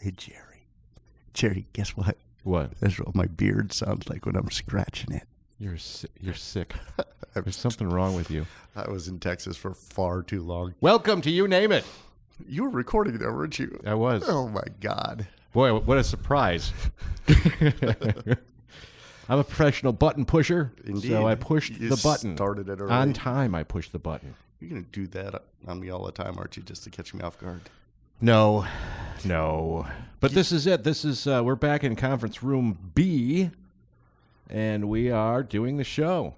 Hey, Jerry. Jerry, guess what? What? That's what my beard sounds like when I'm scratching it. You're sick. There's something wrong with you. I was in Texas for far too long. Welcome to You Name It. You were recording there, weren't you? I was. Oh, my God. Boy, what a surprise. I'm a professional button pusher, Indeed. so I pushed the button. Started it early. On time, I pushed the button. You're going to do that on me all the time, aren't you, just to catch me off guard? No. But this is it. We're back in conference room B, and we are doing the show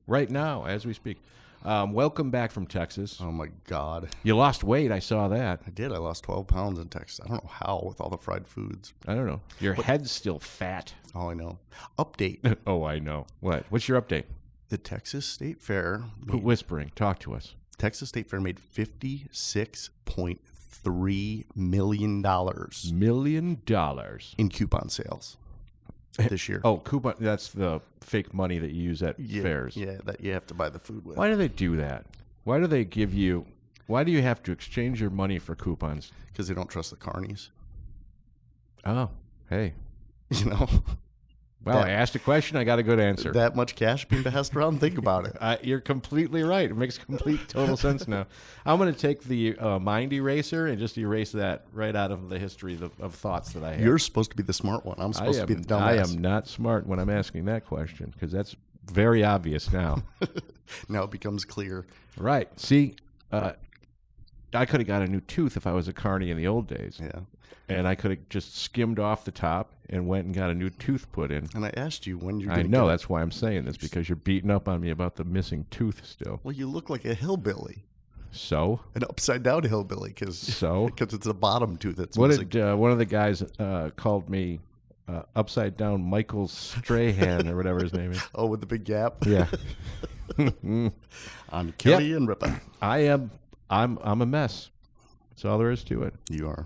right now as we speak. Welcome back from Texas. Oh, my God. You lost weight. I saw that. I did. I lost 12 pounds in Texas. I don't know how with all the fried foods. I don't know. Your head's still fat. Oh, I know. Update. Oh, I know. What? What's your update? The Texas State Fair. Quit whispering. Talk to us. Texas State Fair made $56.3 million $1 million in coupon sales this year. Oh, coupon. That's the fake money that you use at fairs. Yeah, that you have to buy the food with. Why do they do that? Why do they give you... Why do you have to exchange your money for coupons? Because they don't trust the carnies. Oh, hey. You know? Well, I asked a question. I got a good answer. That much cash being passed around? Think about it. You're completely right. It makes complete total sense now. I'm going to take the mind eraser and just erase that right out of the history of thoughts that I have. You're supposed to be the smart one. I'm supposed to be the dumbass. I am not smart when I'm asking that question because that's very obvious now. Now it becomes clear. Right. See, I could have got a new tooth if I was a carny in the old days. Yeah. And I could have just skimmed off the top and went and got a new tooth put in. And I asked you when you're going to I know, that's why I'm saying this, because you're beating up on me about the missing tooth still. Well, you look like a hillbilly. So? An upside-down hillbilly, because it's a bottom tooth that's missing. Did one of the guys called me upside-down Michael Strahan, or whatever his name is. Oh, with the big gap? Yeah. On Kelly and Ripa. I'm a mess. That's all there is to it. You are.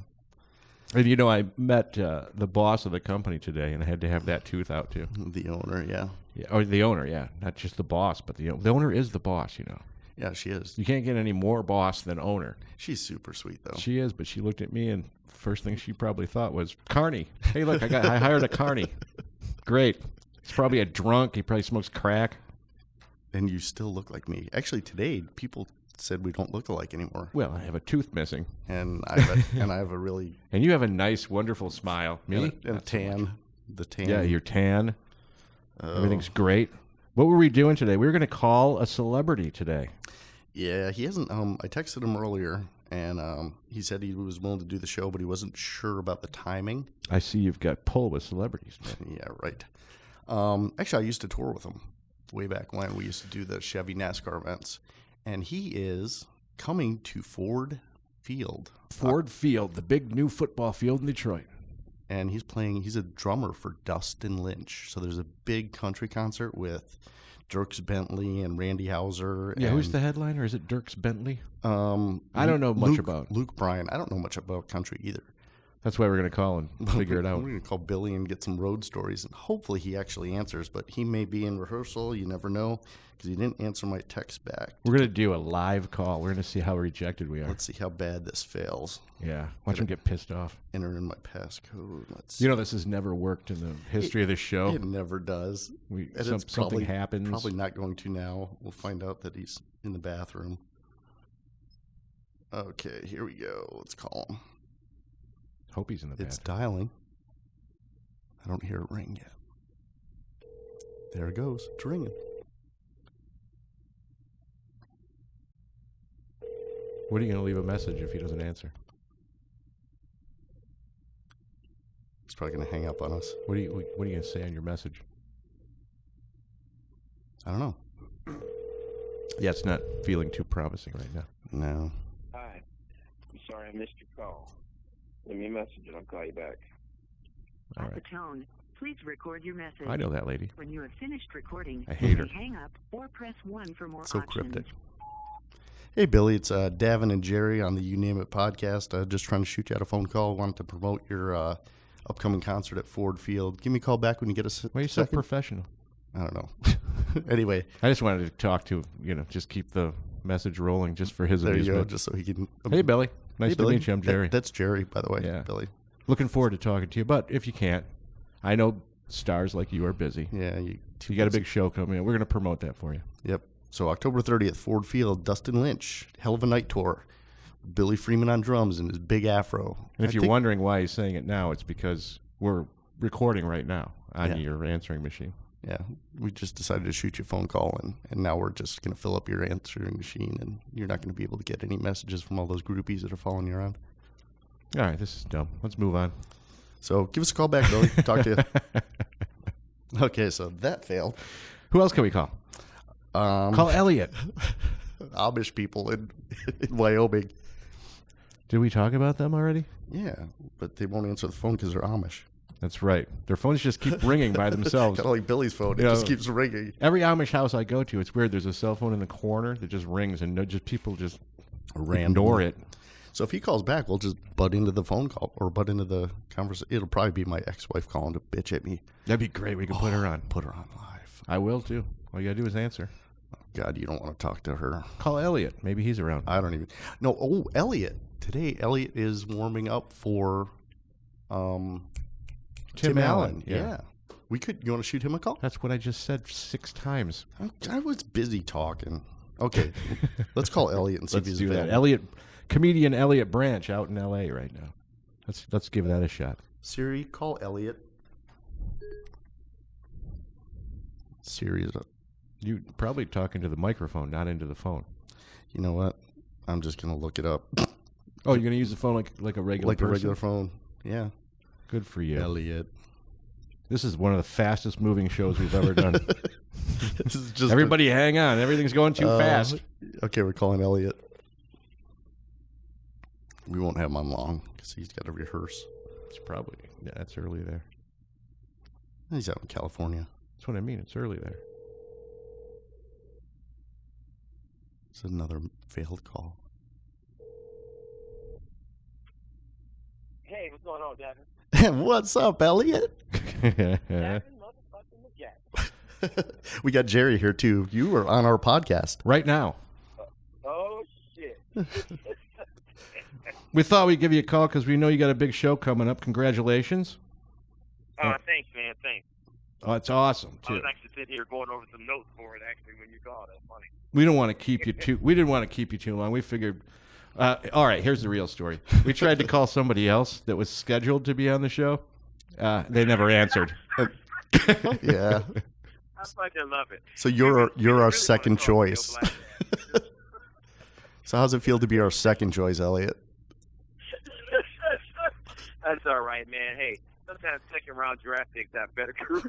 And you know, I met the boss of the company today, and I had to have that tooth out too. The owner, yeah. Yeah, or the owner, yeah, not just the boss, but the owner is the boss. You know. Yeah, she is. You can't get any more boss than owner. She's super sweet, though. She is, but she looked at me, and first thing she probably thought was carny. Hey, look, I hired a carny. Great. He's probably a drunk. He probably smokes crack. And you still look like me. Actually, today people said we don't look alike anymore. Well, I have a tooth missing, and I have a really and you have a nice, wonderful smile. Me and a tan. The tan. Yeah, you're tan. Everything's great. What were we doing today? We were going to call a celebrity today. Yeah, he hasn't. I texted him earlier, and he said he was willing to do the show, but he wasn't sure about the timing. I see you've got pull with celebrities. Yeah, right. Actually, I used to tour with him way back when. We used to do the Chevy NASCAR events. And he is coming to Ford Field. Ford Field, the big new football field in Detroit. And he's a drummer for Dustin Lynch. So there's a big country concert with Dierks Bentley and Randy Houser. Yeah, who's the headliner? Is it Dierks Bentley? I don't know much about. Luke Bryan. I don't know much about country either. That's why we're going to call and figure it out. We're going to call Billy and get some road stories, and hopefully he actually answers, but he may be in rehearsal. You never know, because he didn't answer my text back. We're going to do a live call. We're going to see how rejected we are. Let's see how bad this fails. Yeah. Watch him get pissed off. Enter in my passcode. You know, this has never worked in the history of the show. It never does. Something happens. Probably not going to now. We'll find out that he's in the bathroom. Okay, here we go. Let's call him. Hope he's in the bathroom. It's dialing. I don't hear it ring yet. There it goes. It's ringing. What are you going to leave a message if he doesn't answer? He's probably going to hang up on us. What are you going to say on your message? I don't know. Yeah, it's not feeling too promising right now. No. Hi. I'm sorry I missed your call. Leave me a message and I'll call you back. All At right. the tone, please record your message. I know that lady. When you have finished recording, I hate her. hang up or press 1 for more So options. cryptic. Hey, Billy, it's Davin and Jerry on the You Name It podcast. Just trying to shoot you out a phone call. Wanted to promote your upcoming concert at Ford Field. Give me a call back when you get a second. Why are you so professional? I don't know. Anyway. I just wanted to talk to, just keep the message rolling just for his there amusement. you go, just so he can... Hey, Billy. Nice to Billy. meet you. I'm Jerry. That's Jerry, by the way. Yeah. Billy. Looking forward to talking to you. But if you can't, I know stars like you are busy. Yeah, You got a big show coming in. We're going to promote that for you. Yep. So October 30th, Ford Field, Dustin Lynch, Hell of a Night Tour. Billy Freeman on drums and his big afro. And if you're wondering why he's saying it now, it's because we're recording right now on your answering machine. Yeah, we just decided to shoot you a phone call, and now we're just going to fill up your answering machine, and you're not going to be able to get any messages from all those groupies that are following you around. All right, this is dumb. Let's move on. So give us a call back, Billy. Talk to you. Okay, so that failed. Who else can we call? Call Elliot. Amish people in Wyoming. Did we talk about them already? Yeah, but they won't answer the phone because they're Amish. That's right. Their phones just keep ringing by themselves. Kind of like Billy's phone. It You just know, keeps ringing. Every Amish house I go to, it's weird. There's a cell phone in the corner that just rings, and people just ignore it. So if he calls back, we'll just butt into the phone call or butt into the conversation. It'll probably be my ex-wife calling to bitch at me. That'd be great. We can put her on. Put her on live. I will, too. All you got to do is answer. God, you don't want to talk to her. Call Elliot. Maybe he's around. I don't even. No, Elliot. Today, Elliot is warming up for Tim Allen. Yeah. You want to shoot him a call? That's what I just said 6 times. I was busy talking. Okay. Let's call Elliot and see if he's do that. available. Comedian Elliott Branch out in L.A. right now. Let's give that a shot. Siri, call Elliot. Siri is up. You probably talking to the microphone, not into the phone. You know what? I'm just going to look it up. Oh, you're going to use the phone like a regular person? A regular phone. Yeah. Good for you. Elliot. This is one of the fastest moving shows we've ever done. This is just Everybody hang on. Everything's going too fast. Okay, we're calling Elliot. We won't have him on long because he's got to rehearse. It's probably, that's early there. He's out in California. That's what I mean. It's early there. It's another failed call. Hey, what's going on, Devin? What's up, Elliot? Devin, motherfucking McGatt. We got Jerry here, too. You were on our podcast. Right now. Oh, shit. We thought we'd give you a call because we know you got a big show coming up. Congratulations. Thanks, man. Thanks. Oh, it's awesome, I too. was actually sitting here going over some notes for it, actually, when you called. That's funny. We don't want to keep you too. We didn't want to keep you too long. We figured. All right, here's the real story. We tried to call somebody else that was scheduled to be on the show. They never answered. Yeah. I fucking love it. So you're our really second wanna talk choice. to Bill Black. So how's it feel to be our second choice, Elliot? That's all right, man. Hey, sometimes second round draft picks have better careers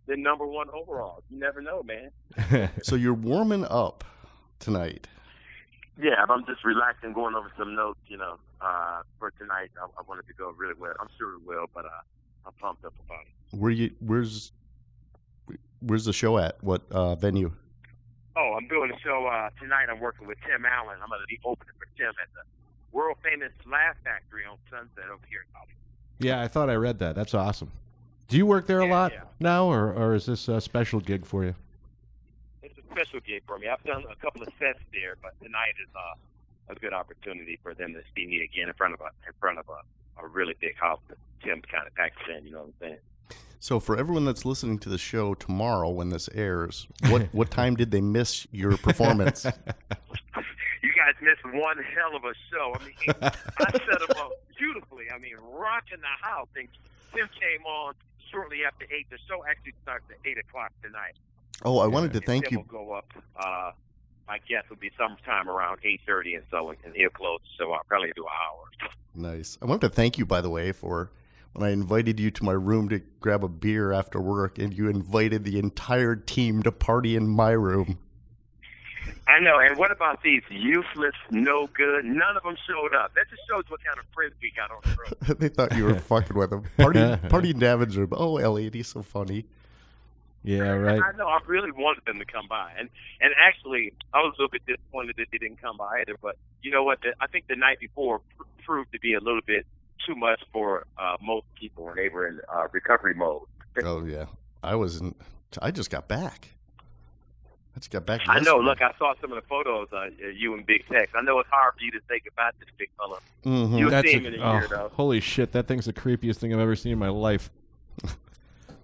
than number one overall. You never know, man. So you're warming up tonight. Yeah, I'm just relaxing, going over some notes, for tonight. I wanted to go really well. I'm sure it will, but I'm pumped up about it. Where's the show at? What venue? Oh, I'm doing a show tonight. I'm working with Tim Allen. I'm going to be opening for Tim at the world famous Laugh Factory on Sunset over here in Hollywood. Yeah, I thought I read that. That's awesome. Do you work there a lot now, or is this a special gig for you? It's a special gig for me. I've done a couple of sets there, but tonight is a good opportunity for them to see me again in front of a really big house that Tim kind of packs in. You know what I'm saying? So for everyone that's listening to the show tomorrow when this airs, what time did they miss your performance? You guys missed one hell of a show. I mean, I set them up beautifully. I mean, rocking the house. And Tim came on shortly after 8. The show actually starts at 8 o'clock tonight. Oh, I wanted to thank Tim you. will go up. My guess will be sometime around 8:30 and so, and he'll close the show. I'll probably do an hour. Nice. I wanted to thank you, by the way, for when I invited you to my room to grab a beer after work, and you invited the entire team to party in my room. I know. And what about these useless, no good? None of them showed up. That just shows what kind of friends we got on the road. They thought you were fucking with them. Party in Davin's room. Oh, Elliot, he's so funny. Yeah, right. I know. I really wanted them to come by, and actually, I was a little bit disappointed that they didn't come by either. But you know what? I think the night before proved to be a little bit too much for most people when they were in recovery mode. Oh yeah, I just got back. just got back. I know. yesterday. Look, I saw some of the photos of you and Big Tex. I know it's hard for you to say goodbye to this big fella. Mm-hmm. You'll That's see him in a year, though. holy shit! That thing's the creepiest thing I've ever seen in my life.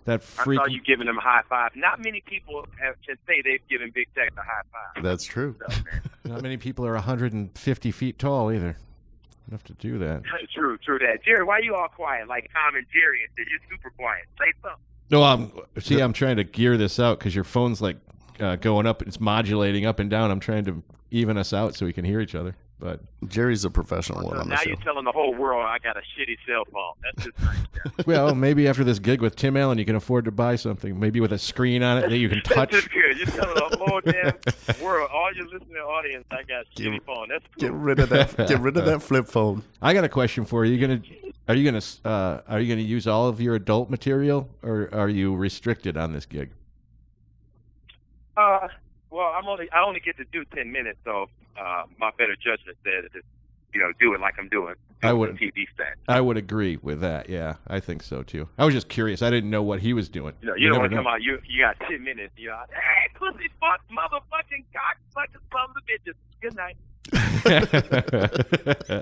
That freak. I saw you giving him a high five. Not many people can say they've given Big Tex a high five. That's true. So, man. Not many people are 150 feet tall either. Enough to do that. True that. Jerry, why you all quiet? Like Tom and Jerry, and you're super quiet. Say something. No, I'm trying to gear this out because your phone's like going up. It's modulating up and down. I'm trying to even us out so we can hear each other. But Jerry's a professional one So on the now show. you're telling the whole world I got a shitty cell phone. That's just nice. Jerry. well, maybe after this gig with Tim Allen, you can afford to buy something, maybe with a screen on it that you can That's touch. just good. You're telling the whole damn world, all your listening audience, I got a shitty phone. That's cool. Get rid of that. Get rid of that flip phone. I got a question for you. Are you gonna use all of your adult material, or are you restricted on this gig? Well, I only get to do 10 minutes, so my better judgment says to, do it like I'm doing. I would- TV stats. I would agree with that. Yeah, I think so too. I was just curious. I didn't know what he was doing. You don't want never to come know. out. You got 10 minutes. Hey, pussy fuck, motherfucking cock, fucking son of a bitches. Good night.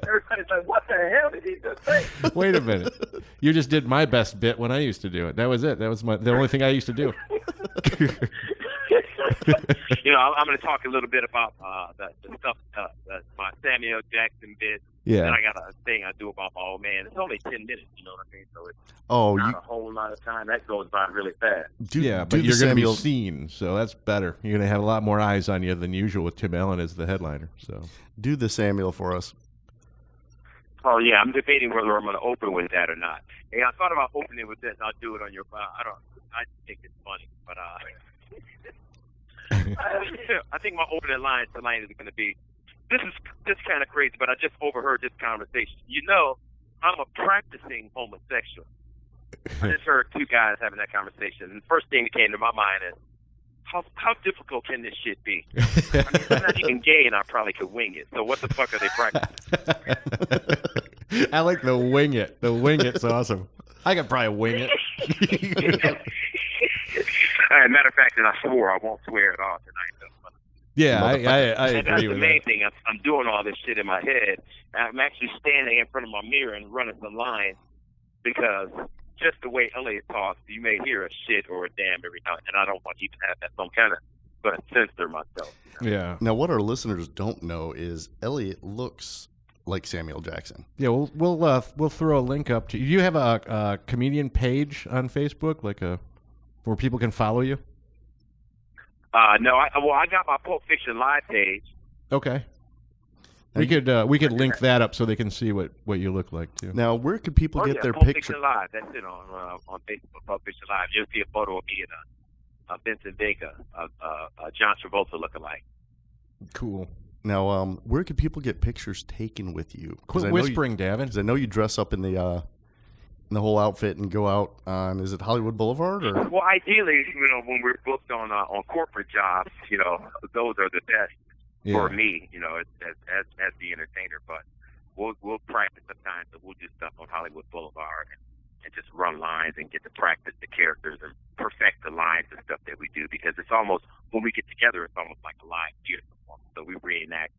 Everybody's like, what the hell did he just say? Wait a minute. You just did my best bit when I used to do it. That was it. That was the only thing I used to do. I'm going to talk a little bit about the stuff, my Samuel Jackson bit. Yeah. And I got a thing I do about my old man. It's only 10 minutes, you know what I mean? So it's Oh, not you a whole lot of time. That goes by really fast. do. Yeah, do but the you're going to be Samuel. seen, so that's better. You're going to have a lot more eyes on you than usual with Tim Allen as the headliner. So Do the Samuel for us. Oh, yeah, I'm debating whether I'm going to open with that or not. Hey, I thought about opening with this. I'll do it on your I think it's funny, but I think my opening line tonight is going to be, this is kind of crazy, but I just overheard this conversation. I'm a practicing homosexual. I just heard two guys having that conversation. And the first thing that came to my mind is, how difficult can this shit be? I mean, I'm not even gay, and I probably could wing it. So what the fuck are they practicing? I like the wing it. The wing it's awesome. I could probably wing it. Matter of fact, and I swore I won't swear at all tonight. Though. Yeah, I And that's agree the with main that. thing. I'm doing all this shit in my head. I'm actually standing in front of my mirror and running some lines because just the way Elliott talks, you may hear a shit or a damn every now and I don't want to even have that some kind of, but censor myself. Yeah. Now, what our listeners don't know is Elliot looks like Samuel Jackson. Yeah, we'll throw a link up to. Do you have a comedian page on Facebook, where people can follow you? No, I got my Pulp Fiction Live page. Okay. We could link that up so they can see what you look like too. Now, where could people get their Pulp picture? Fiction Live. That's it on Facebook. Pulp Fiction Live. You'll see a photo of me and Vincent Vega, John Travolta lookalike. Cool. Now, where could people get pictures taken with you? 'Cause Quit I know whispering, Davin. Because I know you dress up in the whole outfit and go out on, is it Hollywood Boulevard or? Well, ideally, when we're booked on corporate jobs, those are the best for me, as the entertainer. But we'll practice sometimes, so we'll do stuff on Hollywood Boulevard and just run lines and get to practice the characters and perfect the lines and stuff that we do, because it's almost, when we get together, it's almost like a live theater performance. So we reenact,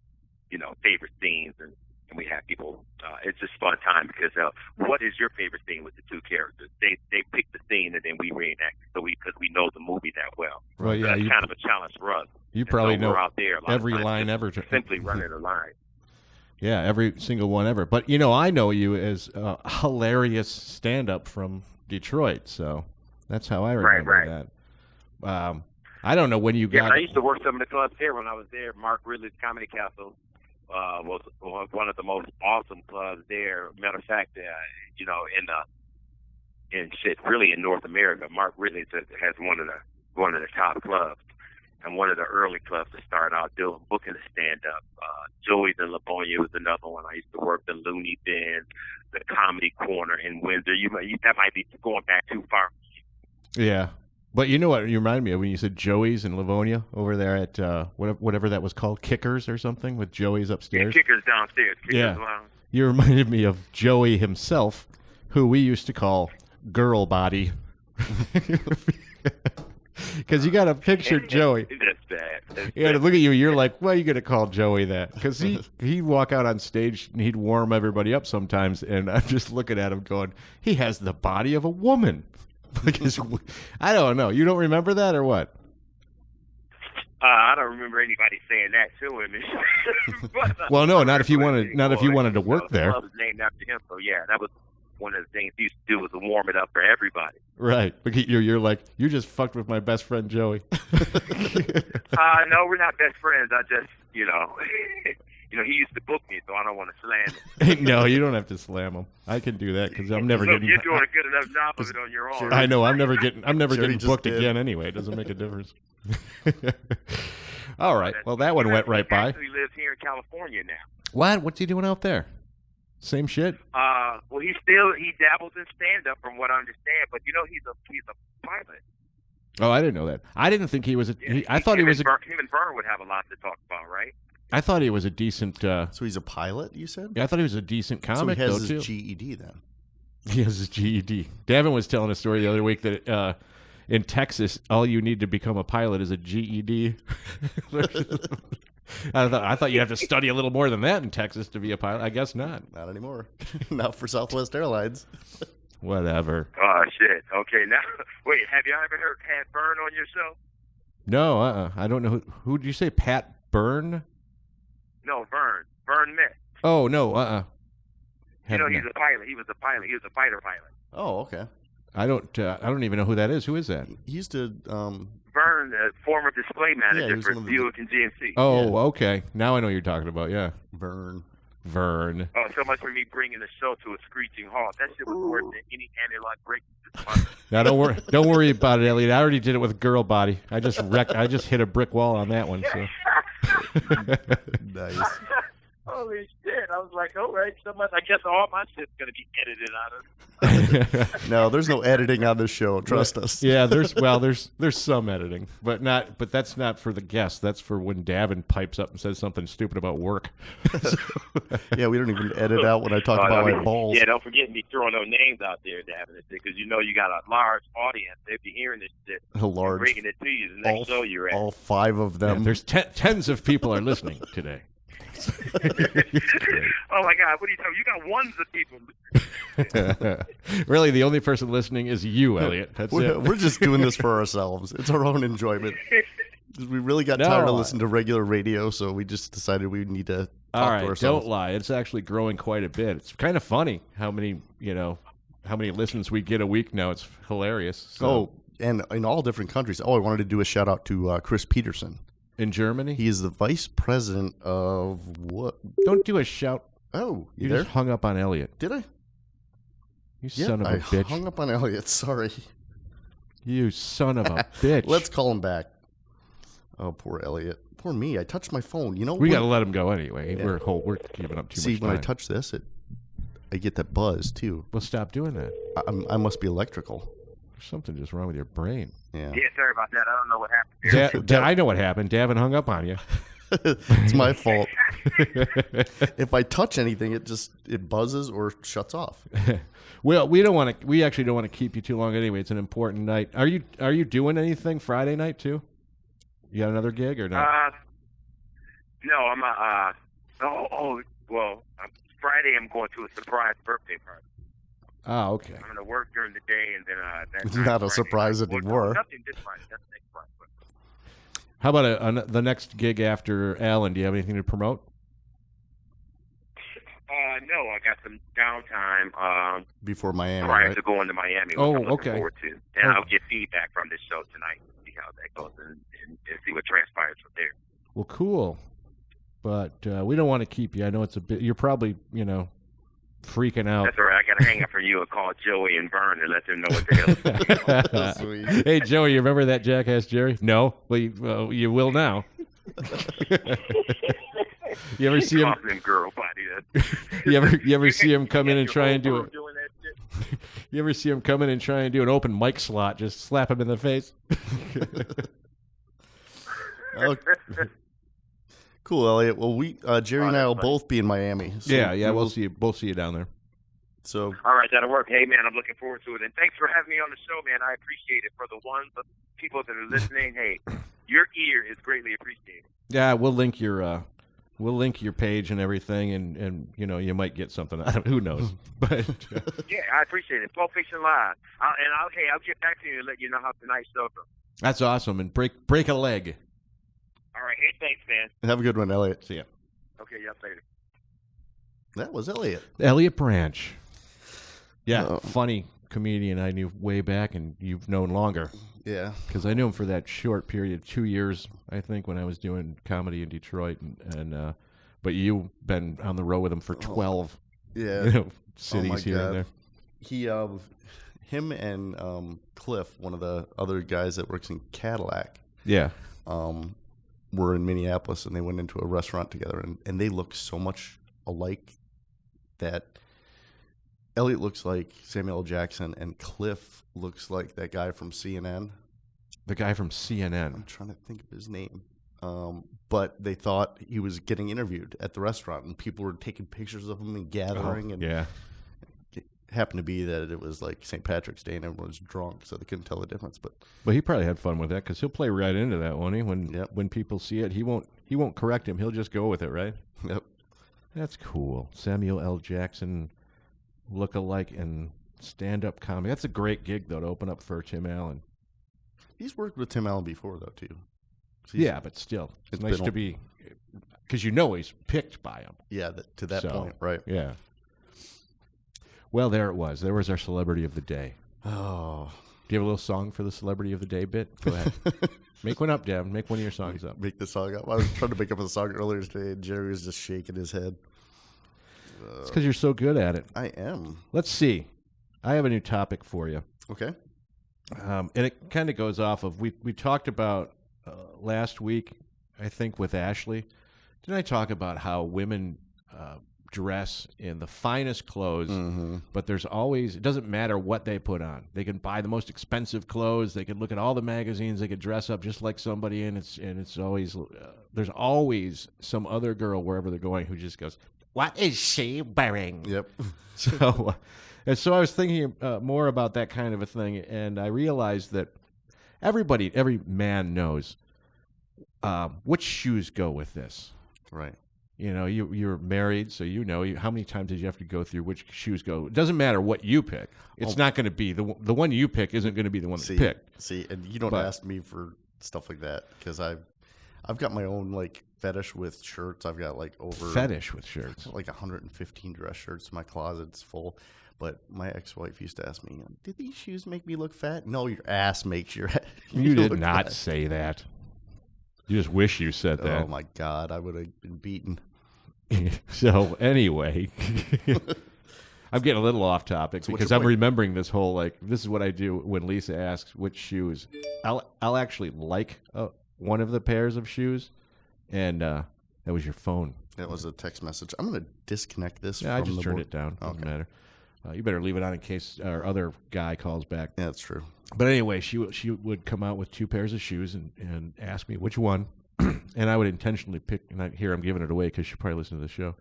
favorite scenes and we have people. It's just fun time because what is your favorite scene with the two characters? They pick the scene and then we reenact it, because we know the movie that well. Well, So yeah, that's kind of a challenge for us. you And probably so know we're out there a lot of every times line just ever. simply running a line. Yeah, every single one ever. But I know you as a hilarious stand-up from Detroit, so that's how I remember that. I don't know when you Yeah, got. I used to work some of the clubs there when I was there. Mark Ridley's Comedy Castle was one of the most awesome clubs there. Matter of fact, in North America, Mark Ridley has one of the top clubs, and one of the early clubs to start out booking the stand-up. Joey's in Livonia was another one. I used to work the Looney Bin, the Comedy Corner in Windsor. That might be going back too far. Yeah. But you know what you reminded me of when you said Joey's in Livonia over there at whatever that was called, Kickers or something, with Joey's upstairs? Yeah, Kickers downstairs. Kickers Lounge. You reminded me of Joey himself, who we used to call Girl Body. Because you got to picture Joey. That's bad. Yeah, to look at you, you're like, well, you got to call Joey that. Because he'd walk out on stage and he'd warm everybody up sometimes. And I'm just looking at him going, he has the body of a woman. I don't know. You don't remember that or what? I don't remember anybody saying that to him. But, well, no, not if you wanted to work there. The club was named after him, so yeah, that was one of the things he used to do was to warm it up for everybody. Right. Look at you. You're like, you just fucked with my best friend Joey. No, we're not best friends. I just, he used to book me, so I don't want to slam him. No, you don't have to slam him. I can do that because I'm never getting. You're doing a good enough job of it on your own. I know. I'm never getting booked again anyway. It doesn't make a difference. All right. Well, that one went right by. He lives here in California now. What? What's he doing out there? Same shit. Well, he dabbles in stand up from what I understand, but he's a pilot. Oh, I didn't know that. I didn't think he was a. I thought he was a. Him and Vern would have a lot to talk about, right? I thought he was a decent. So he's a pilot, you said? Yeah, I thought he was a decent comic. So he has though, his too. GED then. He has his GED. Davin was telling a story the other week that in Texas, all you need to become a pilot is a GED. I thought you'd have to study a little more than that in Texas to be a pilot. I guess not. Not anymore. Not for Southwest Airlines. Whatever. Oh, shit. Okay, now, wait, have you ever had Vern on your show? No, I don't know. Who did you say? Pat Byrne? No, Vern. Vern Mitt. Oh, no, he's a pilot. He was a pilot. He was a fighter pilot. Oh, okay. I don't even know who that is. Who is that? He used to... Vern, former display manager for Buick and GMC. Oh, okay. Now I know what you're talking about, yeah. Vern. Oh, so much for me bringing the show to a screeching halt. That shit was worse than any anti-lock break this month. Now don't worry about it, Elliot. I already did it with Girl Body. I just hit a brick wall on that one. So. Nice. Holy shit! I was like, all right, so much. I guess all my shit's gonna be edited out of. No, there's no editing on this show. Trust us. Yeah, there's some editing, but that's not for the guests. That's for when Davin pipes up and says something stupid about work. Yeah, we don't even edit out when I talk about my balls. Yeah, don't forget me throwing no names out there, Davin, because you got a large audience. They'd be hearing this shit. A large. Bringing it to you the next show you're at. All 5 of them. Yeah, there's tens of people are listening today. Oh my God! What are you talking? You got ones of people. Really, the only person listening is you, Elliot. That's it. We're just doing this for ourselves. It's our own enjoyment. We really got tired of listening to regular radio, so we just decided we need to talk to ourselves. Don't lie. It's actually growing quite a bit. It's kind of funny how many listens we get a week now. It's hilarious. So. Oh, and in all different countries. Oh, I wanted to do a shout out to Chris Peterson. In Germany? He is the vice president of what? Don't do a shout. Oh, you there? just hung up on Elliot. Did I? You son of a bitch. I hung up on Elliot. Sorry. You son of a bitch. Let's call him back. Oh, poor Elliot. Poor me. I touched my phone. We got to let him go anyway. Yeah. We're giving up too much time. See, when I touch this, I get that buzz too. Well, stop doing that. I must be electrical. There's something just wrong with your brain. Yeah. Yeah, sorry about that. I don't know what happened. I know what happened. Davin hung up on you. It's my fault. If I touch anything, it buzzes or shuts off. Well, we actually don't want to keep you too long anyway. It's an important night. Are you doing anything Friday night too? You got another gig or not? No, I'm Friday I'm going to a surprise birthday party. Oh, okay. I'm going to work during the day, and then it's not a surprise anymore. Nothing this Friday. That's next Friday. How about the next gig after Alan? Do you have anything to promote? No, I got some downtime before Miami. Prior to going to Miami, which I'm looking forward to, and I'll get feedback from this show tonight, see how that goes, and see what transpires from there. Well, cool, but we don't want to keep you. I know it's a bit. You're probably freaking out. That's all right. I got to hang up for you and call Joey and Vern and let them know what the hell. Sweet. Hey, Joey, you remember that jackass Jerry? No? Well, you will now. You ever see him? Girl body. You ever see him come in and try and do it? You ever see him come in and try and do an open mic slot? Just slap him in the face. Cool, Elliot. Well, Jerry and I will both be in Miami. So yeah, we'll see you. Both see you down there. So, all right, that'll work. Hey, man, I'm looking forward to it, and thanks for having me on the show, man. I appreciate it. For the people that are listening, hey, your ear is greatly appreciated. Yeah, we'll link your page and everything, and you might get something out of it. Who knows? But Yeah, I appreciate it. Pulp Fiction Live. I'll get back to you and let you know how tonight's show goes. that's awesome. And break a leg. All right. Hey, thanks, man. Have a good one, Elliot. See ya. Okay, yeah, later. That was Elliot. Elliott Branch. Yeah, Oh. funny comedian I knew way back, and you've known longer. Yeah. Because I knew him for that short period, 2 years, I think, when I was doing comedy in Detroit, and but you've been on the road with him for 12 Yeah. cities my here God. and there. He, him and Cliff, one of the other guys that works in Cadillac, Yeah. were in Minneapolis, and they went into a restaurant together, and they look so much alike that Elliot looks like Samuel L. Jackson, and Cliff looks like that guy from CNN. The guy from CNN. I'm trying to think of his name. But they thought he was getting interviewed at the restaurant, and people were taking pictures of him and gathering. And Yeah. it happened to be that it was like St. Patrick's Day, and everyone was drunk, so they couldn't tell the difference. But But he probably had fun with that because he'll play right into that, won't he? Yep. When people see it, he won't correct him. He'll just go with it, right? yep. That's cool. Samuel L. Jackson look-alike and stand-up comedy. That's a great gig, though, to open up for Tim Allen. He's worked with Tim Allen before, though, too. So Yeah, but still, it's nice been to be, because he's picked by him. Yeah, to that So, point, right. Yeah. Well, there it was. There was our celebrity of the day. Oh. Do you have a little song for the celebrity of the day bit? Go ahead. Make one up, Devin. Make one of your songs up. Make the song up. I was trying to make up a song earlier today, and Jerry was just shaking his head. It's because you're so good at it. I am. Let's see. I have a new topic for you. Okay. And it kind of goes off of, we talked about last week, I think, with Ashley. Didn't I talk about how women dress in the finest clothes, but there's always, it doesn't matter what they put on. They can buy the most expensive clothes. They can look at all the magazines. They could dress up just like somebody, and it's always, there's always some other girl wherever they're going who just goes, "What is she wearing?" Yep. So, and so I was thinking more about that kind of a thing, and I realized that every man knows which shoes go with this. Right. You know, you're married, so you know how many times did you have to go through which shoes go. It doesn't matter what you pick. It's not going to be the one you pick isn't going to be the one that's picked. See, and you don't ask me for stuff like that because I've got my own like fetish with shirts. I've got like fetish with shirts, like 115 dress shirts. My closet's full. But my ex-wife used to ask me, "Did these shoes make me look fat?" No, your ass makes your. You did look not fat. say that. You just wish you said that. Oh my God, I would have been beaten. So anyway, I'm getting a little off topic because I'm remembering this whole, like, this is what I do when Lisa asks which shoes. I'll actually like one of the pairs of shoes, and that was your phone. That was a text message. I'm going to disconnect this. Yeah, I from just the turned board. it down. Doesn't Okay. matter. You better leave it on in case our other guy calls back. Yeah, that's true. But anyway, she would come out with two pairs of shoes and ask me which one, and I would intentionally pick. And here I'm giving it away because she probably listens to the show.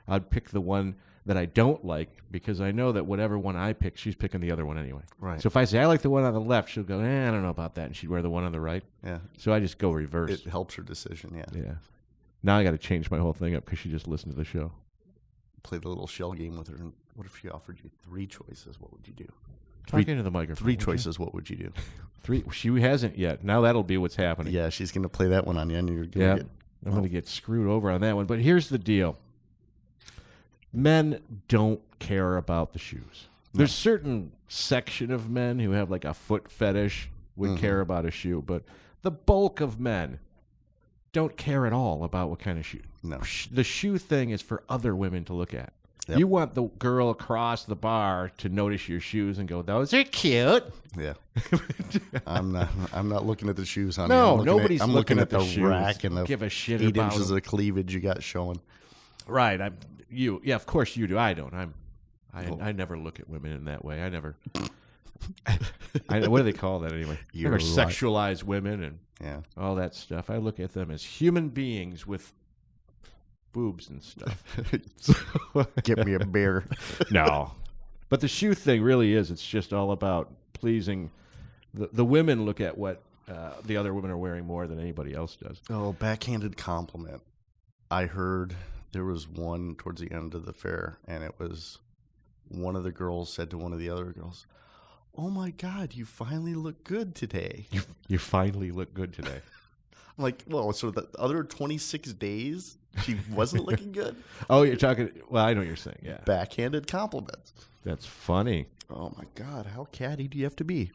I'd pick the one that I don't like because I know that whatever one I pick, she's picking the other one anyway. Right. So if I say I like the one on the left, she'll go, I don't know about that, and she'd wear the one on the right. Yeah. So I just go reverse. It helps her decision. Yeah. Yeah. Now I got to change my whole thing up because she just listened to the show. Play the little shell game with her. And what if she offered you 3 choices? What would you do? Talk into the microphone. 3 choices. What would you do? 3. She hasn't yet. Now that'll be what's happening. Yeah, she's going to play that one on you, and you're going Yeah. to get. I'm going to get screwed over on that one. But here's the deal. Men don't care about the shoes. There's certain section of men who have like a foot fetish would care about a shoe, but the bulk of men don't care at all about what kind of shoe. No. The shoe thing is for other women to look at. Yep. You want the girl across the bar to notice your shoes and go, "Those are cute." Yeah. I'm not looking at the shoes, honey. No, I'm looking nobody's I'm looking looking at the the shoes. rack and the Give a shit 8 about inches them. of cleavage you got showing. Right. Yeah, of course you do. I don't. I never look at women in that way. I never. What do they call that anyway? You're Never right. sexualize women and Yeah. all that stuff. I look at them as human beings with boobs and stuff. Get me a beer. No. But the shoe thing really is, it's just all about pleasing. The women look at what the other women are wearing more than anybody else does. Oh, backhanded compliment. I heard there was one towards the end of the fair, and it was one of the girls said to one of the other girls, "Oh my God, you finally look good today." You finally look good today. I'm like, well, so the other 26 days she wasn't looking good? Oh, you're talking. Well, I know what you're saying. Yeah, Backhanded compliments. that's funny. Oh my God, how catty do you have to be?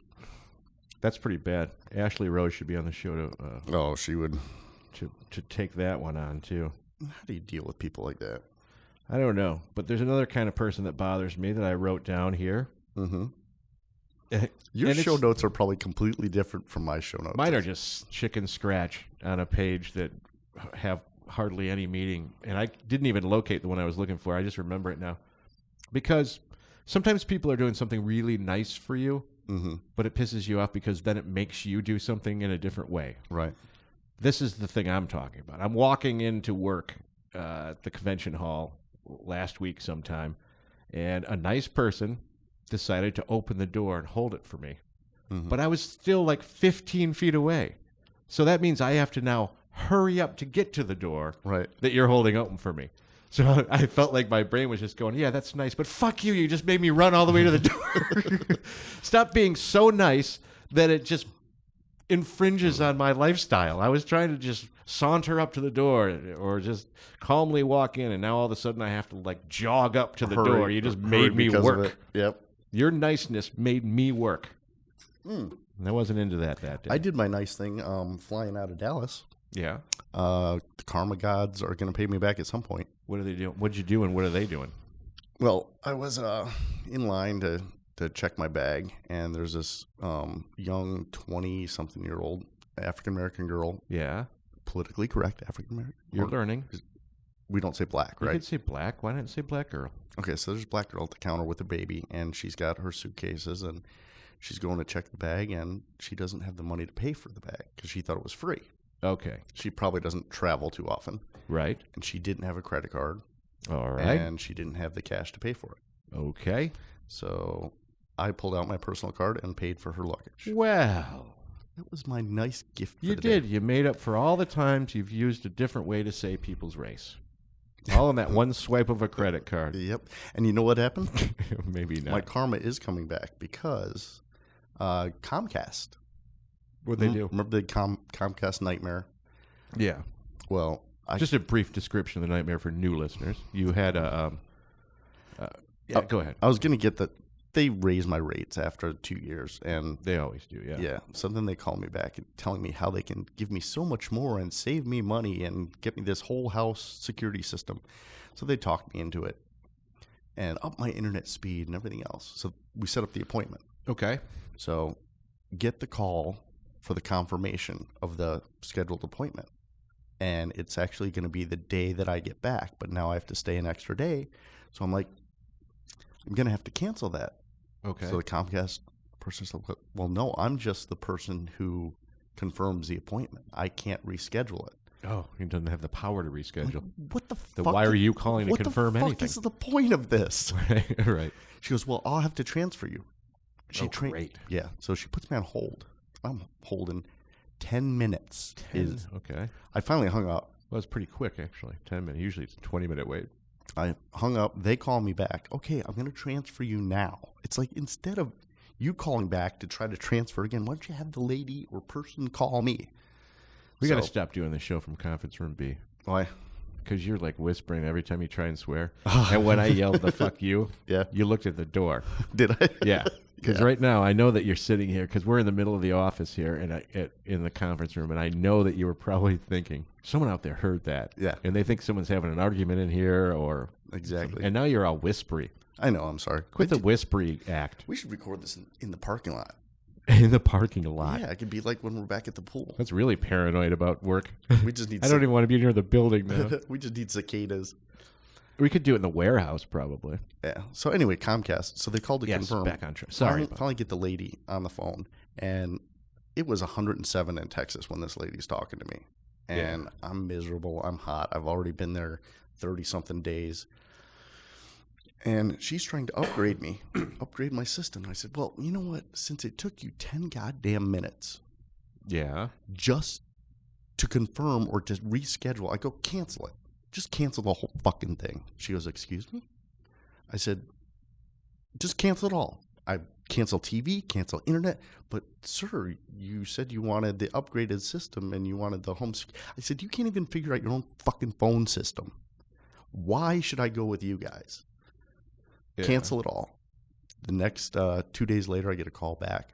That's pretty bad. Ashley Rose should be on the show Oh, she would. to take that one on too. How do you deal with people like that? I don't know, but there's another kind of person that bothers me that I wrote down here. Mm-hmm. And Your show it's- notes are probably completely different from my show notes. Mine are just chicken scratch on a page that have hardly any meaning. And I didn't even locate the one I was looking for. I just remember it now. Because sometimes people are doing something really nice for you, but it pisses you off because then it makes you do something in a different way. Right. This is the thing I'm talking about. I'm walking into work at the convention hall last week sometime, and a nice person decided to open the door and hold it for me. But I was still like 15 feet away. So that means I have to now hurry up to get to the door Right. that you're holding open for me. So I felt like my brain was just going, yeah, that's nice, but fuck you. You just made me run all the way to the door. Stop being so nice that it just infringes on my lifestyle. I was trying to just saunter up to the door or just calmly walk in, and now all of a sudden I have to like jog up to the door. You just made me because of work. it. Yep. Your niceness made me work. And I wasn't into that day. I did my nice thing flying out of Dallas. Yeah. The karma gods are going to pay me back at some point. What are they doing? What'd you do and what are they doing? Well, I was in line to check my bag, and there's this young 20-something-year-old African-American girl. Yeah. Politically correct African-American. You're learning. We don't say black, You right? could say black. Why not say black girl? Okay, so there's a black girl at the counter with a baby, and she's got her suitcases, and she's going to check the bag, and she doesn't have the money to pay for the bag because she thought it was free. Okay. She probably doesn't travel too often, Right. and she didn't have a credit card, All right. and she didn't have the cash to pay for it. Okay. So I pulled out my personal card and paid for her luggage. Well, That was my nice gift for you the did. day. You made up for all the times you've used a different way to say people's race. All in that one swipe of a credit card. Yep. And you know what happened? Maybe not. My karma is coming back because Comcast. What'd they do? Remember the Comcast nightmare? Yeah. Well, Just a brief description of the nightmare for new listeners. You had a... go ahead. I was going to get that they raised my rates after 2 years, and They always do, yeah. yeah, so then they called me back and telling me how they can give me so much more and save me money and get me this whole house security system. So they talked me into it and up my internet speed and everything else. So we set up the appointment. Okay. So get the call for the confirmation of the scheduled appointment. And it's actually going to be the day that I get back, but now I have to stay an extra day. So I'm like, I'm going to have to cancel that. Okay. So the Comcast person said, well, no, I'm just the person who confirms the appointment. I can't reschedule it. Oh, he doesn't have the power to reschedule. What the Then fuck? why are you calling to what confirm the fuck anything? is the point of this? Right. She goes, well, I'll have to transfer you. Great. Yeah. So she puts me on hold. I'm holding 10 minutes. 10. Okay. I finally hung up. Well, it's pretty quick, actually. 10 minutes. Usually it's a 20-minute wait. I hung up. They call me back. Okay, I'm going to transfer you now. It's like instead of you calling back to try to transfer again, why don't you have the lady or person call me? We got to So- stop doing the show from Conference Room B. Why? Because you're like whispering every time you try and swear. And when I yelled the fuck you, Yeah. you looked at the door. Did I? Yeah. Because right now I know that you're sitting here because we're in the middle of the office here and in the conference room. And I know that you were probably thinking, someone out there heard that. Yeah. And they think someone's having an argument in here or. Exactly. And now you're all whispery. I know. I'm sorry. Quit the whispery act We should record this in the parking lot. in the parking lot. Yeah, it could be like when we're back at the pool. That's really paranoid about work. We just need. I don't even want to be near the building now. We just need cicadas. We could do it in the warehouse probably. Yeah. So anyway, Comcast. So they called to Yes, confirm. back on track. Sorry. Finally get the lady on the phone, and it was 107 in Texas when this lady's talking to me, and I'm miserable. I'm hot. I've already been there 30-something days, and she's trying to upgrade me, upgrade my system. I said, well, you know what? Since it took you 10 goddamn minutes Yeah. just to confirm or to reschedule. I go, cancel it. Just cancel the whole fucking thing. She goes, excuse me? I said, just cancel it all. I cancel TV, cancel internet. But, sir, you said you wanted the upgraded system and you wanted the home. I said, you can't even figure out your own fucking phone system. Why should I go with you guys? Yeah. Cancel it all. The next 2 days later, I get a call back.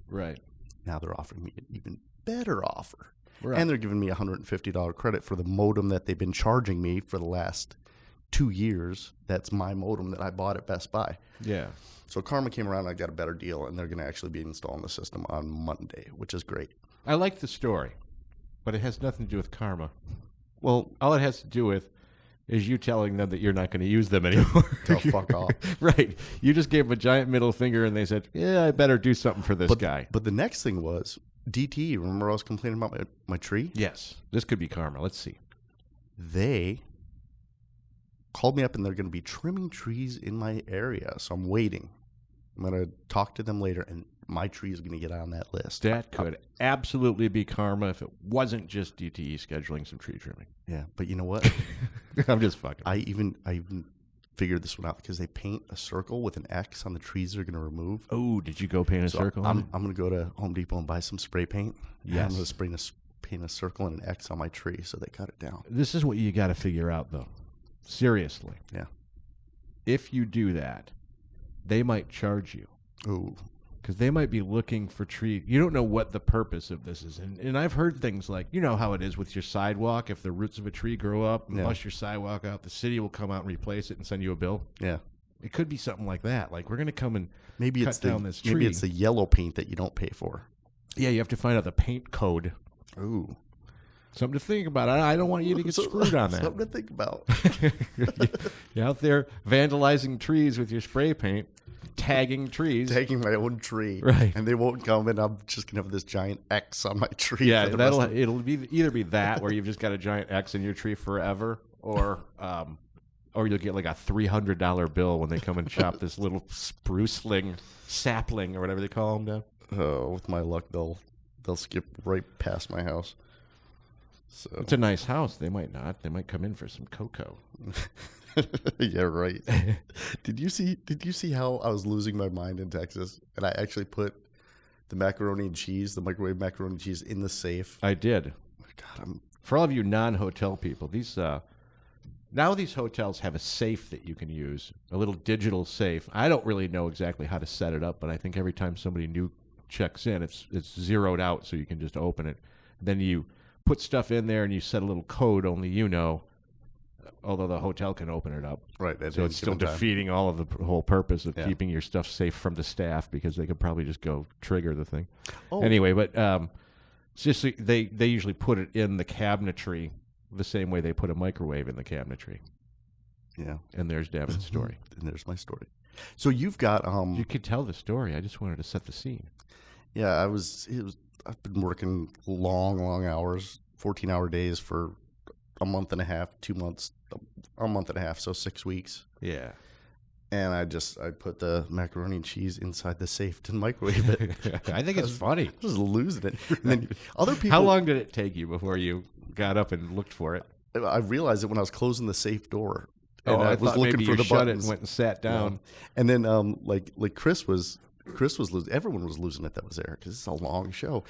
Right. Now they're offering me an even better offer. Right. And they're giving me a $150 credit for the modem that they've been charging me for the last 2 years. That's my modem that I bought at Best Buy. Yeah. So Karma came around and I got a better deal, and they're going to actually be installing the system on Monday, which is great. I like the story, but it has nothing to do with karma. Well, All it has to do with is you telling them that you're not going to use them anymore. go fuck off. Right. You just gave them a giant middle finger, and they said, yeah, I better do something for this guy. But the next thing was DTE. Remember I was complaining about my tree? Yes. This could be karma. Let's see. They called me up, and they're going to be trimming trees in my area, so I'm waiting. I'm going to talk to them later, and my tree is going to get on that list. That could absolutely be karma if it wasn't just DTE scheduling some tree trimming. Yeah, but you know what? I'm just fucking. I even figured this one out because they paint a circle with an X on the trees they're going to remove. Oh, did you go paint a So circle? I'm going to go to Home Depot and buy some spray paint. Yes. I'm going to paint a circle and an X on my tree so they cut it down. This is what you got to figure out, though. Seriously. Yeah. If you do that, they might charge you. Ooh. Because they might be looking for tree. You don't know what the purpose of this is. And I've heard things like, you know how it is with your sidewalk. If the roots of a tree grow up and Yeah. bust your sidewalk out, the city will come out and replace it and send you a bill. Yeah. It could be something like that. Like, we're going to come and Maybe cut it's down this tree. Maybe it's the yellow paint that you don't pay for. Yeah, you have to find out the paint code. Ooh. Something to think about. I don't want you to get screwed on that. Something to think about. You're out there vandalizing trees with your spray paint, tagging trees. Taking my own tree. Right. And they won't come, and I'm just going to have this giant X on my tree. Yeah, for the rest of- it'll be either be that where you've just got a giant X in your tree forever, or you'll get like a $300 bill when they come and chop this little spruceling sapling or whatever they call them down. Oh, with my luck, they'll skip right past my house. So It's a nice house. They might not. They might come in for some cocoa. yeah, right. Did you see how I was losing my mind in Texas, and I actually put the macaroni and cheese, the microwave macaroni and cheese, in the safe? I did. God, For all of you non-hotel people, now these hotels have a safe that you can use, a little digital safe. I don't really know exactly how to set it up, but I think every time somebody new checks in, it's zeroed out so you can just open it. Then you put stuff in there and you set a little code only you know, although the hotel can open it up. right. So it's still defeating all of the whole purpose of Yeah. keeping your stuff safe from the staff, because they could probably just go trigger the thing. Oh. Anyway, but it's just they usually put it in the cabinetry the same way they put a microwave in the cabinetry. Yeah. And there's Davin's story. And there's my story. So you've got You could tell the story. I just wanted to set the scene. yeah. I've been working long hours, 14-hour days for a month and a half, 2 months, a month and a half, so 6 weeks. Yeah. And I put the macaroni and cheese inside the safe to microwave it. I think it's funny. I was losing it. And then other people. How long did it take you before you got up and looked for it? I realized it when I was closing the safe door. Oh, And I was thought looking maybe for you the shut buttons. it and went and sat down. And then like Chris was losing. Everyone was losing it that was there because it's a long show.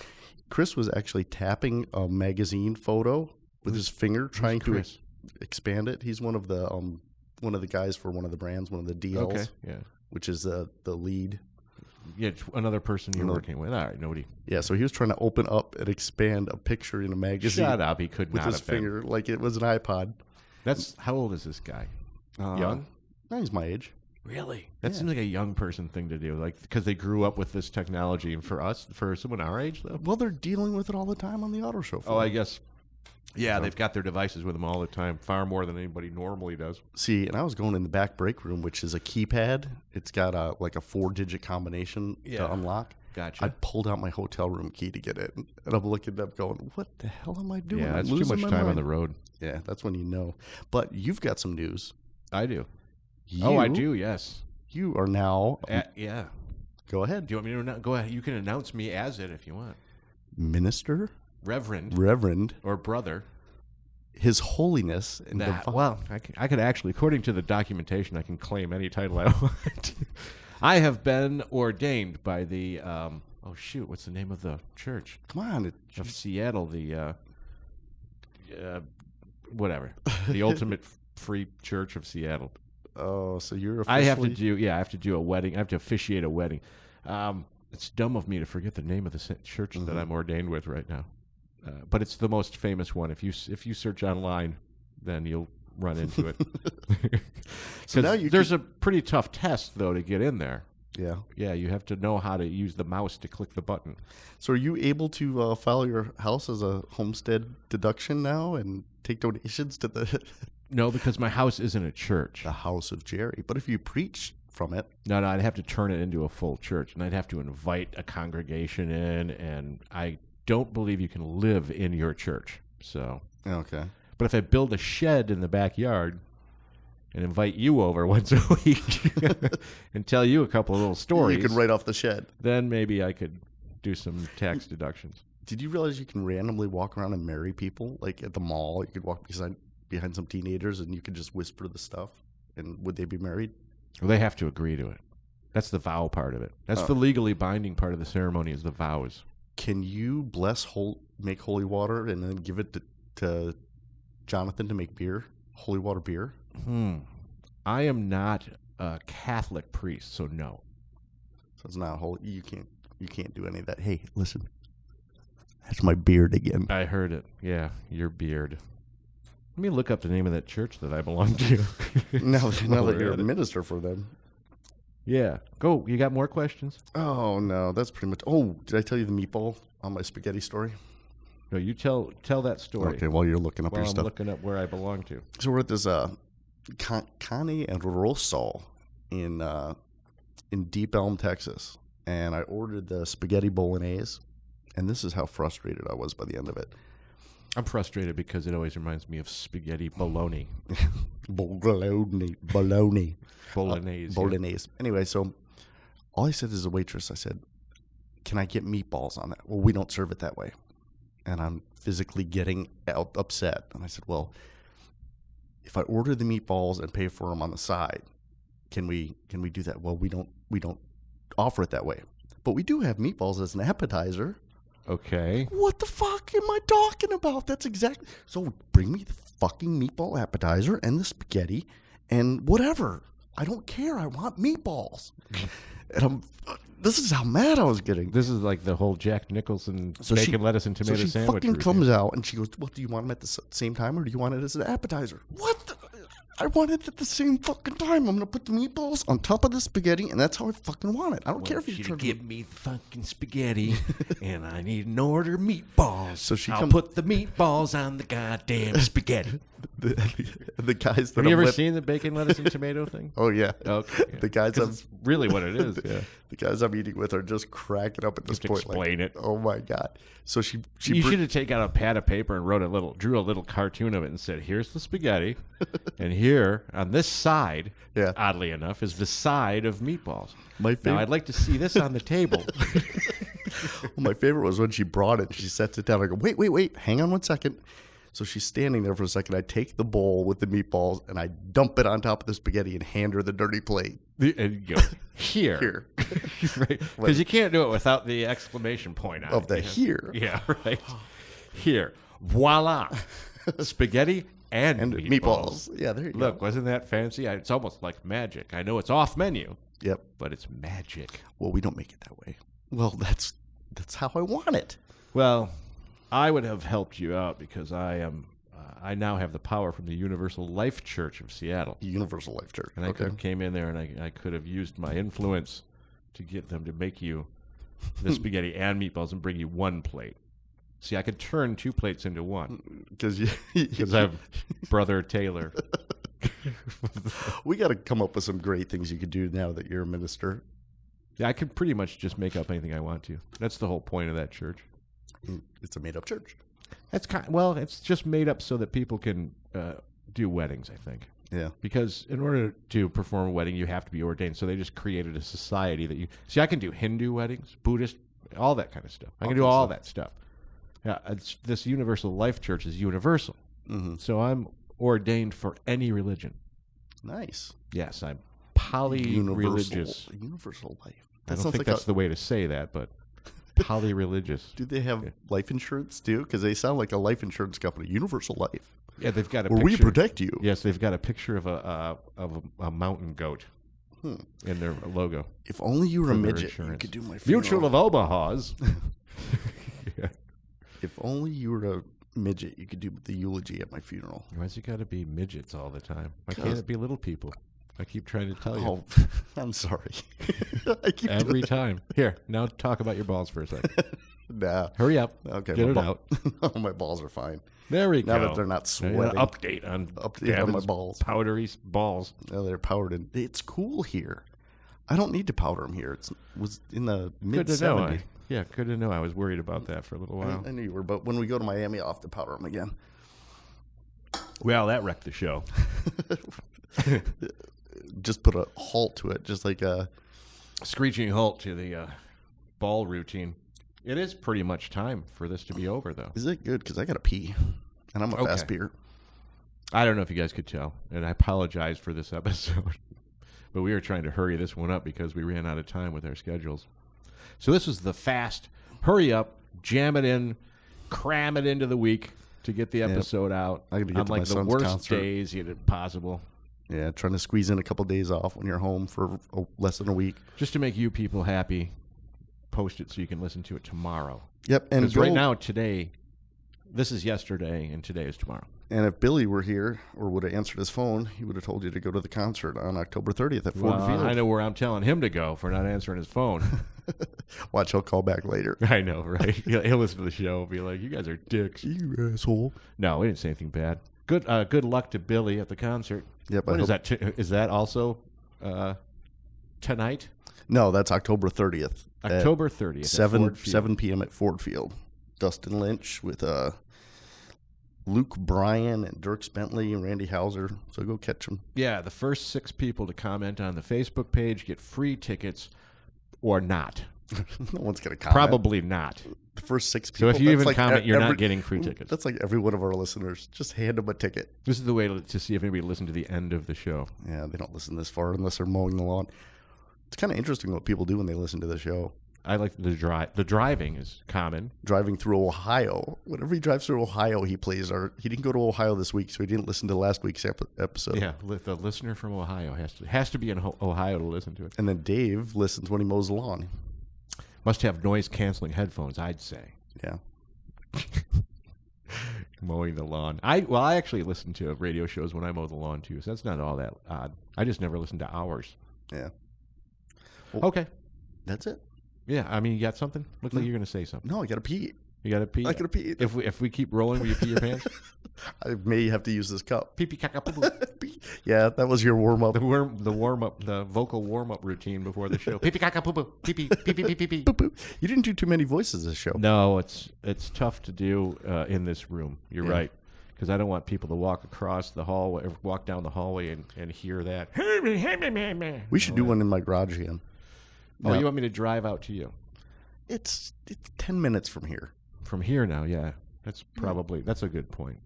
Chris was actually tapping a magazine photo with his finger, trying to Chris? expand it. He's one of the guys for one of the brands, one of the DLs, Okay. Yeah. which is the lead. Yeah, another person you're working with. All right, nobody. Yeah, so he was trying to open up and expand a picture in a magazine. Shut up. He could with not his have been. finger like it was an iPod. That's how old is this guy? Young? No, he's my age. Really? That Yeah. seems like a young person thing to do, like because they grew up with this technology. And for someone our age, though. Well, they're dealing with it all the time on the auto show. Oh, I guess. Yeah, they've got their devices with them all the time, far more than anybody normally does. See, and I was going in the back break room, which is a keypad. It's got a 4-digit combination Yeah. to unlock. Gotcha. I pulled out my hotel room key to get it, and I'm looking up going, what the hell am I doing? Yeah, I'm that's too losing much my time on mind. the road. Yeah, that's when you know. But you've got some news. I do. You, I do. Yes. You are now. Yeah. Go ahead. Do you want me to go ahead? You can announce me as it if you want. minister, Reverend, or brother. His Holiness. And Well, I could actually, according to the documentation, I can claim any title I want. I have been ordained by the, what's the name of the church? Come on. Of Seattle, the, whatever, the Ultimate Free Church of Seattle. Oh, so you're officially... I have to do a wedding. I have to officiate a wedding. It's dumb of me to forget the name of the church that I'm ordained with right now. But it's the most famous one. If you search online, then you'll run into it. So now there's a pretty tough test, though, to get in there. Yeah. Yeah, you have to know how to use the mouse to click the button. So are you able to file your house as a homestead deduction now and take donations to the... No, because my house isn't a church. The house of Jerry. But if you preach from it... No, I'd have to turn it into a full church, and I'd have to invite a congregation in, and I don't believe you can live in your church. So, okay. But if I build a shed in the backyard and invite you over once a week and tell you a couple of little stories... You can write off the shed. Then maybe I could do some tax deductions. Did you realize you can randomly walk around and marry people? Like at the mall, you could walk behind some teenagers and you could just whisper the stuff. And would they be married? Well, they have to agree to it. That's the vow part of it. That's the legally binding part of the ceremony is the vows. Can you make holy water and then give it to Jonathan to make beer? Holy water beer? I am not a Catholic priest, so no. So it's not holy. You can't do any of that. Hey, listen. That's my beard again. I heard it. Yeah, your beard. Let me look up the name of that church that I belong to. now that you're a minister for them. Yeah. Go. You got more questions? Oh, no. That's pretty much... Oh, did I tell you the meatball on my spaghetti story? No, you tell that story. Okay, while you're looking up your stuff. I'm looking up where I belong to. So we're at this Cane and Rosso in Deep Elm, Texas. And I ordered the spaghetti bolognese. And this is how frustrated I was by the end of it. I'm frustrated because it always reminds me of spaghetti bologna. Bolognese. Bolognese. Anyway, so all I said is a waitress, I said, can I get meatballs on that? Well, we don't serve it that way. And I'm physically getting upset. And I said, well, if I order the meatballs and pay for them on the side, can we do that? Well, we don't offer it that way. But we do have meatballs as an appetizer. Okay. What the fuck am I talking about? That's exactly... So bring me the fucking meatball appetizer and the spaghetti and whatever. I don't care. I want meatballs. And this is how mad I was getting. This is like the whole Jack Nicholson bacon, lettuce, and tomato sandwich. So she fucking comes out and she goes, well, do you want them at the same time or do you want it as an appetizer? What the... I want it at the same fucking time. I'm going to put the meatballs on top of the spaghetti, and that's how I fucking want it. I don't care if you give me the fucking spaghetti, and I need an order of meatballs. So I'll put the meatballs on the goddamn spaghetti. the guys that have you ever seen the bacon, lettuce, and tomato thing? Oh, yeah. Okay. Yeah. The guys it's really what it is, yeah. The guys I'm eating with are just cracking up at this point. Explain it. Oh, my God. So she you should have taken out a pad of paper and drew a little cartoon of it and said, here's the spaghetti, and here, on this side, oddly enough, is the side of meatballs. Now, I'd like to see this on the table. Well, my favorite was when she brought it. She sets it down. I go, wait, hang on one second. So she's standing there for a second. I take the bowl with the meatballs, and I dump it on top of the spaghetti and hand her the dirty plate. And you go, here. Right? Because you can't do it without the exclamation point on of it. The here. Yeah, right. Here. Voila. Spaghetti and meatballs. Yeah, there you go. Look, wasn't that fancy? It's almost like magic. I know it's off menu. Yep. But it's magic. Well, we don't make it that way. Well, that's how I want it. Well, I would have helped you out because I now have the power from the Universal Life Church of Seattle. Universal Life Church. And I could have came in there and I could have used my influence to get them to make you the spaghetti and meatballs and bring you one plate. See, I could turn 2 plates into one. Because I have Brother Taylor. We got to come up with some great things you could do now that you're a minister. Yeah, I could pretty much just make up anything I want to. That's the whole point of that church. It's a made-up church. That's it's just made up so that people can do weddings, I think. Yeah. Because in order to perform a wedding, you have to be ordained. So they just created a society that you... See, I can do Hindu weddings, Buddhist all that kind of stuff. I can do all that stuff. Yeah, this Universal Life Church is universal. Mm-hmm. So I'm ordained for any religion. Nice. Yes, I'm poly-religious. Universal life. I don't think that's the way to say that, but poly-religious. Do they have life insurance too? Because they sound like a life insurance company. Universal Life. Yeah, they've got a where picture. we protect you. Yes, they've got a picture of a mountain goat in their logo. If only you were a for their midget, you insurance. could do my funeral. Mutual of Omaha's. Yeah. If only you were a midget, you could do the eulogy at my funeral. Why's it got to be midgets all the time? Why can't it be little people? I keep trying to tell you. Oh, I'm sorry. I keep Every time. Here, now talk about your balls for a second. Nah. Hurry up. Okay. Get it out. Oh, my balls are fine. There we go. Now that they're not sweating. Update on my balls. Powdery balls. No, they're powdered. It's cool here. I don't need to powder them here. It was in the mid-70s. Yeah, good to know. I was worried about that for a little while. I knew you were, but when we go to Miami, I'll have to powder them again. Well, that wrecked the show. Just put a halt to it, just like a screeching halt to the ball routine. It is pretty much time for this to be over, though. Is it good? Because I got to pee, and I'm a fast peer. I don't know if you guys could tell, and I apologize for this episode, but we were trying to hurry this one up because we ran out of time with our schedules. So this was the fast, hurry up, jam it in, cram it into the week to get the episode out I gotta get on to like my the son's worst concert. days possible. Yeah, trying to squeeze in a couple days off when you're home for less than a week. Just to make you people happy, post it so you can listen to it tomorrow. Yep, and because right now, today, this is yesterday, and today is tomorrow. And if Billy were here or would have answered his phone, he would have told you to go to the concert on October 30th at Ford Field. I know where I'm telling him to go for not answering his phone. Watch, he'll call back later. I know, right? He'll listen to the show and be like, you guys are dicks. You asshole. No, we didn't say anything bad. Good luck to Billy at the concert. Yep. What is that? Is that also tonight? No, that's October 30th. October 30th. 7 p.m. at Ford Field. Dustin Lynch with Luke Bryan and Dirk Bentley and Randy Hauser. So go catch them. Yeah, the first 6 people to comment on the Facebook page get free tickets or not. No one's going to comment. Probably not. The first 6 people. So if you even comment, you're not getting free tickets. That's like every one of our listeners. Just hand them a ticket. This is the way to see if anybody listened to the end of the show. Yeah, they don't listen this far unless they're mowing the lawn. It's kind of interesting what people do when they listen to the show. I like the drive. The driving is common. Driving through Ohio. Whenever he drives through Ohio, he plays he didn't go to Ohio this week, so he didn't listen to last week's episode. Yeah, the listener from Ohio has to be in Ohio to listen to it. And then Dave listens when he mows the lawn. Must have noise-canceling headphones, I'd say. Yeah. Mowing the lawn. I actually listen to radio shows when I mow the lawn, too, so that's not all that odd. I just never listen to ours. Yeah. Well, okay. That's it. Yeah, I mean, you got something? Looks like you're going to say something. No, I got to pee. You got to pee? I got to pee. If we keep rolling, will you pee your pants? I may have to use this cup. Pee pee caca poo poo. Yeah, that was your warm-up. The vocal warm-up routine before the show. Pee pee caca poo poo. Pee pee pee pee pee pee. You didn't do too many voices this show. No, it's tough to do in this room. You're right. Because I don't want people to walk across the hallway, or walk down the hallway and hear that. We should do one in my garage again. Oh, you want me to drive out to you? It's 10 minutes from here. From here now, yeah. That's a good point.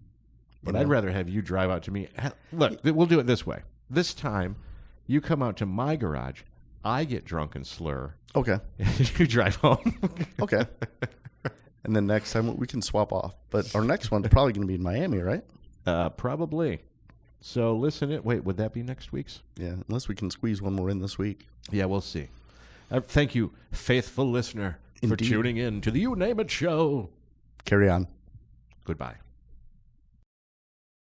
But I'd rather have you drive out to me. Look, we'll do it this way. This time, you come out to my garage, I get drunk and slur. Okay. And you drive home. Okay. And then next time we can swap off. But our next one's probably going to be in Miami, right? Probably. So listen, wait, would that be next week's? Yeah, unless we can squeeze one more in this week. Yeah, we'll see. Thank you, faithful listener, for tuning in to the You Name It show. Carry on. Goodbye.